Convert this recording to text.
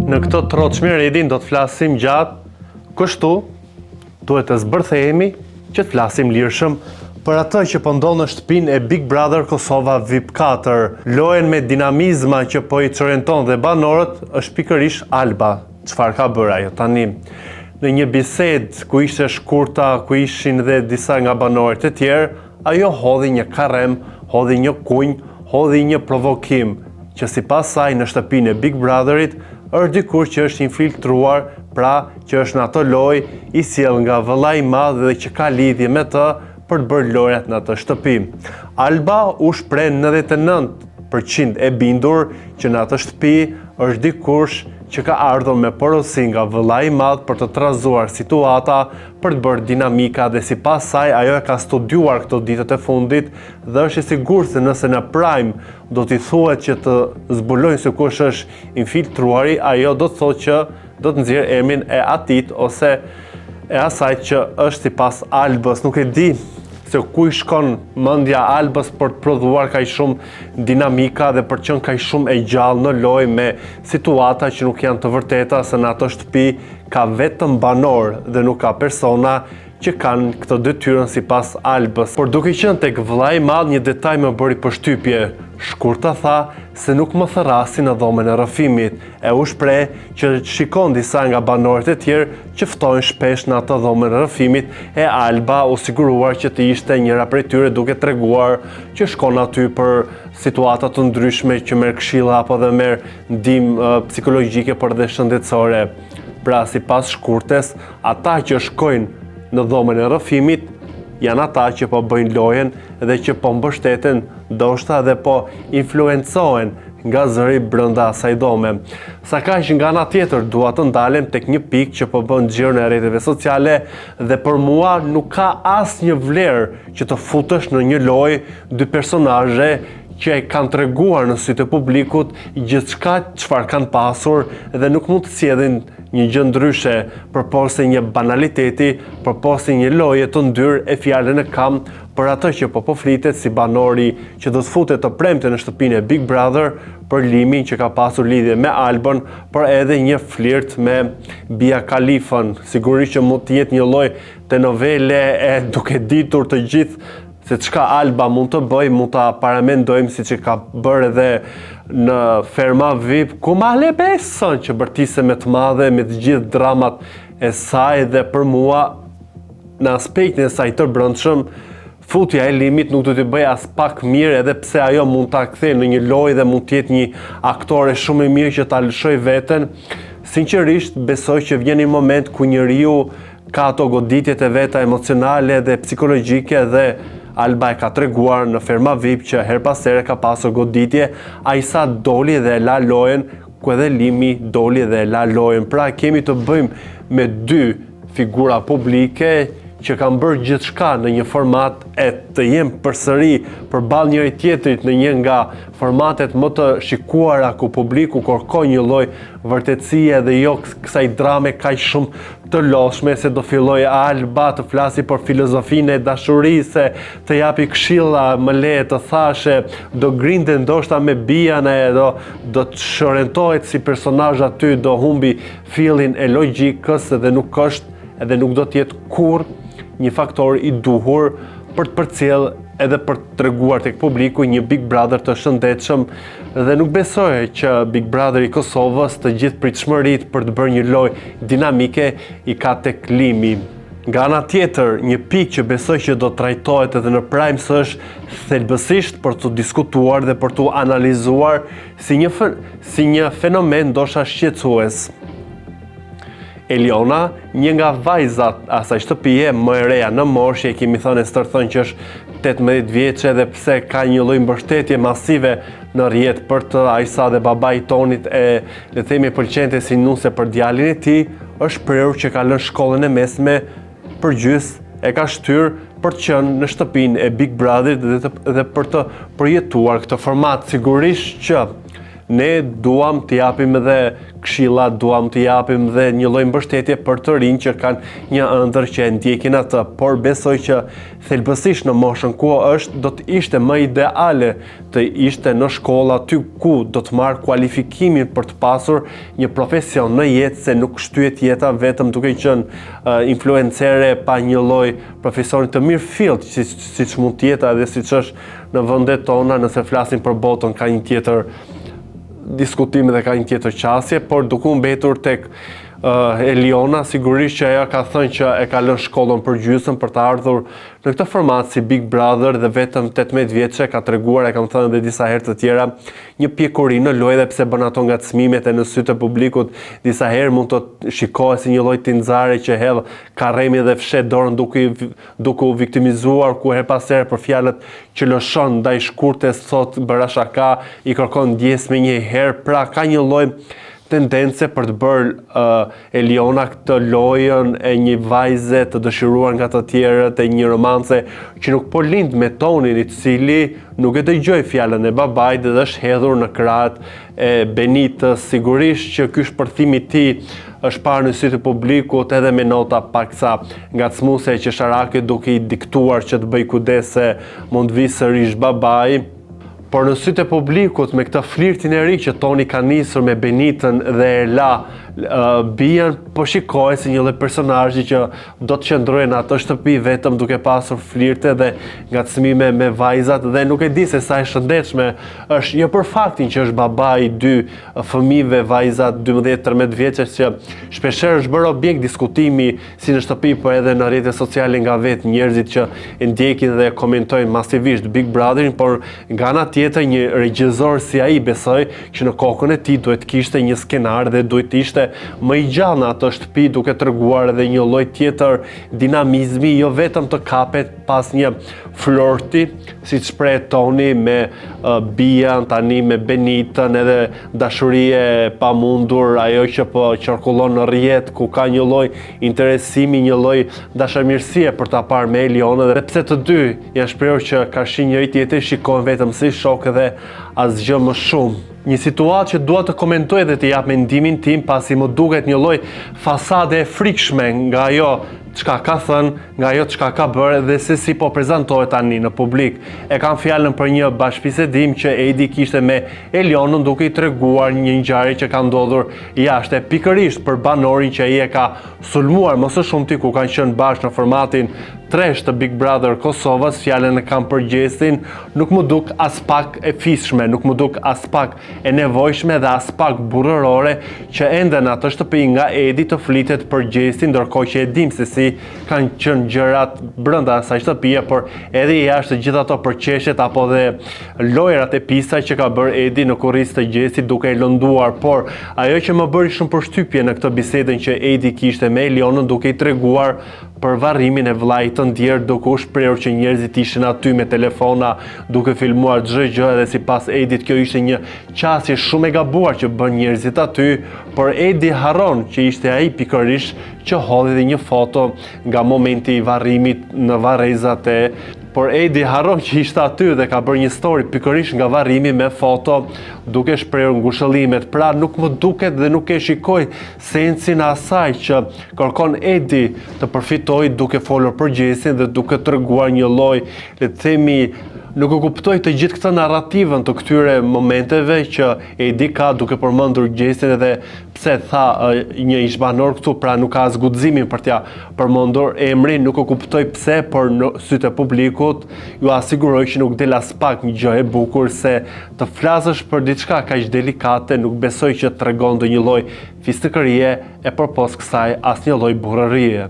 Në këtë troçmi redin do të flasim gjatë, kështu duhet të zbërthehemi që të flasim lirshëm për atë që po ndodh në shtëpinë e Big Brother Kosova VIP 4. Lojën me dinamizma që po i çorienton dhe banorët është pikërisht Alba. Çfarë ka bërë ajo tani? Në një bisedë ku ishte shkurta, ku ishin dhe disa nga banorët e tjerë, ajo hodhi një karrem, hodhi një kunj, hodhi një provokim që sipas saj në shtëpinë e Big Brotherit është dikur që është infiltruar, pra që është në ato lojë i sjell nga vëllai i madh dhe që ka lidhje me të për të bërë lojrat në atë shtëpi. Alba u shpreh 99% e bindur që në atë shtëpi është dikush që ka ardhur me porosi nga vëllai i madh për të trazuar situata, për të bërë dinamika dhe sipas saj ajo e ka studiuar këto ditët e fundit dhe është i sigurt se nëse në Prime do t'i thuhet që të zbulojnë se kush është infiltruari, ajo do të thotë që do të nxjerrë emrin e atit ose e asaj që është sipas Albës. Nuk e di se ku i shkon mendja Albës për të prodhuar kaq shumë dinamika dhe për të qenë kaq shumë e gjallë në lojë me situata që nuk janë të vërteta, se në ato shtëpi ka vetëm banor dhe nuk ka persona që kanë këtë detyrën sipas Albës. Por duke qenë tek vëllai i madh, një detaj më bëri përshtypje. Shkurta tha se nuk më therrasi në dhomën e rrëfimit. E u shpreh që shikon disa nga banorët e tjerë që ftojnë shpesh në atë dhomën e rrëfimit e Alba u siguruar që të ishte njëra prej tyre duke treguar që shkon aty për situata të ndryshme, që merr këshilla apo dhe merr ndihmë psikologjike por dhe shëndetësore. Pra sipas shkurtes, ata që shkojnë në dhomën e rrëfimit janë ata që po bëjnë lojën dhe që po mbështeten, ndoshta dhe po influencohen nga zëri brenda asaj dhome. Sa kaq nga ana tjetër dua të ndalem tek një pikë që po bën xhiro në rrjeteve sociale dhe për mua nuk ka asnjë vlerë që të futesh në një lojë dy personazhe që e kanë treguar në sytë e publikut gjithçka çfarë kanë pasur dhe nuk mund të sjellin një gjë ndryshe, përposi një banaliteti, përposi një loje të ndyrë e fjalën e kam për atë që po flitet si banori që do të futet të premte në shtëpinë e Big Brother për limin që ka pasur lidhje me Albën, por edhe një flirt me Bia Khalifën. Sigurisht që mund të jetë një lloj telenovele e duke ditur të gjithë se çka Alba mund të bëjë, mund ta paramendojmë siç e ka bërë edhe në Ferma VIP, ku Male beson që bërtise me të madhe me të gjithë dramat e saj dhe për mua në aspektin e saj të brendshëm, futja e limit nuk do t'i bëj as pak mirë, edhe pse ajo mund ta kthejë në një lojë dhe mund të jetë një aktore shumë e mirë që ta lëshoj veten. Sinqerisht besoj që vjen një moment ku njeriu ka ato goditjet e veta emocionale dhe psikologjike dhe Alba e ka treguar në Ferma VIP që her pas here ka pasur goditje, ai sa doli dhe e la lojën, ku edhe Limi doli dhe e la lojën. Pra kemi të bëjmë me dy figura publike që kanë bërë gjithçka në një format e të jenë përsëri përballë njëri tjetrit në një nga formatet më të shikuara ku publiku kërkon një lloj vërtetësie dhe jo kësaj drame kaq shumë të lodhshme se do filloj Alba të flasi për filozofinë e dashurisë, të japi këshilla, më leje të thashe, do grinte ndoshta me Bian e do të shërentohet si personazh aty, do humbi fillin e logjikës dhe nuk është edhe nuk do të jetë kurrë një faktor i duhur për të përcjell edhe për të treguar tek publiku një Big Brother të shëndetshëm dhe nuk besoj që Big Brother i Kosovës të gjithë pritshmëritë për të bërë një lojë dinamike i ka tek Limi. Nga ana tjetër, një pikë që besoj që do trajtohet edhe në Prime është thelbësisht për të diskutuar dhe për të analizuar si një fenomen ndoshta shqetësues. Eliona, një nga vajzat asaj shtëpie më e reja në moshë, kemi thënë stërthën që është 18 vjeçe dhe pse ka një lloj mbështetje masive në rrjet për të, Ajsa dhe babai Tonit e le të themi pëlqente si nuse për djalin e tij, është prerur që ka lënë shkollën e mesme për gjys, e ka shtyr për të qenë në shtëpinë e Big Brotherit dhe për të përjetuar këtë format. Sigurisht që ne duam të japim edhe këshilla, duam të japim dhe një lloj mbështetje për të rinj që kanë një ëndër që e ndjekin atë, por besoj që thelbësisht në moshën ku është do të ishte më ideale të ishte në shkolla aty ku do të marrë kualifikimin për të pasur një profesion në jetë, se nuk shtyhet jeta vetëm duke qenë influencere pa një lloj profesioni të mirë fill, siç mund të jetë edhe siç është në vendet tona, nëse flasim për botën ka një tjetër diskutim dhe ka një tjetër qasje, por duke u mbetur tek Eliona, sigurisht që ajo ka thënë që e ka lënë shkollën për gjysmë për të ardhur në këtë format si Big Brother dhe vetëm 18 vjeçe ka treguar, e kam thënë edhe disa herë të tjera, një pjekuri në lojë dhe pse bën ato ngacmimet e në sytë e publikut, disa herë mund të shikohet si një lloj tinxare që hedh karremi dhe fshet dorën duke u viktimizuar ku her pas here për fjalët që lëshon ndaj shkurtes, thot bëra shaka, i kërkon ndjes me një herë, pra ka një lloj tendence për të bërë Eliona këtë lojën e një vajze të dëshiruar nga të tjerët, e një romance që nuk po lind me Tonin, i cili nuk e dëgjoi fjalën e babait dhe është hedhur në krahët e Benitës. Sigurisht që ky shpërthim i tij është parë në sytë e publikut edhe me nota paksa ngacmuese e qesharake duke i diktuar që të bëj kujdes se mund vi sërish babai. Por në sytë e publikut, me këtë flirtin e ri që Toni ka nisur me Benitën dhe e la bien, po shikohet si një lloj personazhi që do të qëndrojë në atë shtëpi vetëm duke pasur flirte dhe ngacmime me vajzat, dhe nuk e di se sa e shëndetshme është, jo për faktin që është babai i dy fëmijëve, vajzat 12-13 vjeçë, që shpeshherë është bërë objekt diskutimi si në shtëpi, po edhe në rrjetet sociale nga vetë njerëzit që e ndjekin dhe komentojnë masivisht Big Brotherin, por nga ana tjetër një regjizor si ai besoj që në kokën e tij duhet kishte një skenar dhe duhet të ishte më i gjallë në atë shtëpi, duke treguar edhe një lloj tjetër dinamizmi, jo vetëm të kapet pas një flirti, siç shpreh Toni me Bian, tani me Benitën, edhe dashurie e pamundur, ajo që po qarkullon në rrjet, ku ka një lloj interesimi, një lloj dashamirësie për ta parë me Elionën, dhe pse të dy janë shprehur që ka shi njëri tjetrin, shikohen vetëm si shok dhe asgjë më shumë. Një situatë që dua të komentoj dhe të jap mendimin tim, pasi më duket një lloj fasade e frikshme nga ajo çka ka thënë, nga ajo çka ka bërë dhe se si po prezantohet tani në publik. E kam fjalën për një bashkëbisedim që Edi kishte me Elionën, duke i treguar një ngjarje që ka ndodhur jashtë, pikërisht për banorin që ai e ka sulmuar më së shumti, ku kanë qenë bashkë në formatin tresh të Big Brother Kosovës. Fjalën e kam për Gjestin, nuk më duk as pak e fishme, nuk më duk as pak e nevojshme dhe as pak burrërore që ende në atë shtëpi nga Edi të flitet për Gjestin, ndërkohë që e dim se si kanë qenë gjërat brenda asaj shtëpie, por edhe jashtë gjithë ato përqeshjet apo dhe lojrat e pista që ka bërë Edi në kurrizë të Gjestit duke e lënduar. Por ajo që më bëri shumë përshtypje në këtë bisedën që Edi kishte me Elionën, duke i treguar për varrimin e vllait të ndjerë, duke u shprehur që njerëzit ishin aty me telefona duke filmuar çdo gjë, dhe sipas Edit kjo ishte një qasje shumë e gabuar që bën njerëzit aty, por Edi harron që ishte ai pikërisht që hodhi dhe një foto nga momenti i varrimit në varrezat e Por Edi harron që ishte aty dhe ka bërë një story pikërisht nga varrimi me foto duke shprehur ngushëllimet. Pra nuk më duket dhe nuk e shikoj sensin e asaj që kërkon Edi të përfitojë duke folur për Gjesin dhe duke treguar një lloj, le të themi, nuk e kuptoj të gjithë këtë narrativën të këtyre momenteve që Edi ka duke përmendur Gjesin, edhe pse tha një ishbanor këtu, pra nuk ka as guximin për t'ia përmendur emrin, nuk e kuptoj pse, por në sytë e publikut ju asiguroj që nuk del as pak një gjë e bukur, se të flasësh për diçka kaq delikate nuk besoj që tregon ndonjë lloj fistikërie e përpos kësaj asnjë lloj burrërie.